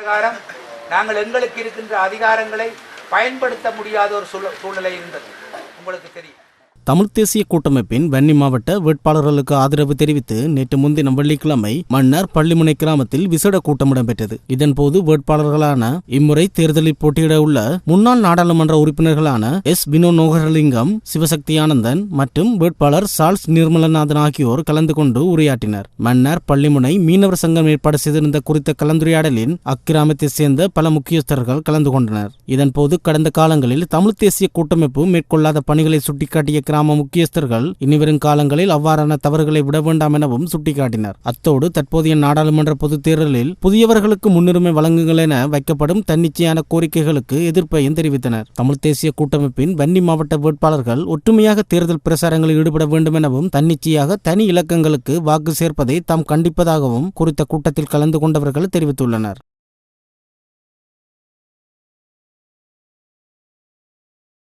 பிரகாரம் நாங்கள் எங்களுக்கு இருக்கின்ற அதிகாரங்களை பயன்படுத்த முடியாத ஒரு சூழ்நிலை இருந்தது. உங்களுக்கு தெரியும். தமிழ்த் தேசிய கூட்டமைப்பின் வன்னி மாவட்ட வேட்பாளர்களுக்கு ஆதரவு தெரிவித்து நேற்று முன்தினம் வெள்ளிக்கிழமை மன்னார் பள்ளிமுனை கிராமத்தில் விசேட கூட்டம் இடம்பெற்றது. இதன்போது வேட்பாளர்களான இம்முறை தேர்தலில் போட்டியிட உள்ள முன்னாள் நாடாளுமன்ற உறுப்பினர்களான எஸ். வினோ நோகரலிங்கம், சிவசக்தி ஆனந்தன் மற்றும் வேட்பாளர் சார்ல்ஸ் நிர்மலநாதன் ஆகியோர் கலந்து கொண்டு உரையாற்றினர். மன்னார் பள்ளிமுனை மீனவர் சங்கம் ஏற்பாடு செய்திருந்த குறித்த கலந்துரையாடலில் அக்கிராமத்தை சேர்ந்த பல முக்கியஸ்தர்கள் கலந்து கொண்டனர். இதன்போது கடந்த காலங்களில் தமிழ்த் தேசிய கூட்டமைப்பு மேற்கொள்ளாத பணிகளை சுட்டிக்காட்டிய கிராம முக்கியஸ்தர்கள் இனிவரும் காலங்களில் அவ்வாறான தவறுகளை விட வேண்டாம் எனவும் சுட்டிக்காட்டினர். அத்தோடு தற்போதைய நாடாளுமன்ற பொதுத் தேர்தலில் புதியவர்களுக்கு முன்னுரிமை வழங்குங்கள் என வைக்கப்படும் தன்னிச்சையான கோரிக்கைகளுக்கு எதிர்ப்பையும் தெரிவித்தனர். தமிழ்த் தேசிய கூட்டமைப்பின் வன்னி மாவட்ட வேட்பாளர்கள் ஒற்றுமையாக தேர்தல் பிரசாரங்களில் ஈடுபட வேண்டும் எனவும் தன்னிச்சையாக தனி இலக்கங்களுக்கு வாக்கு சேர்ப்பதை தாம் கண்டிப்பதாகவும் குறித்த கூட்டத்தில் கலந்து கொண்டவர்கள் தெரிவித்துள்ளனர்.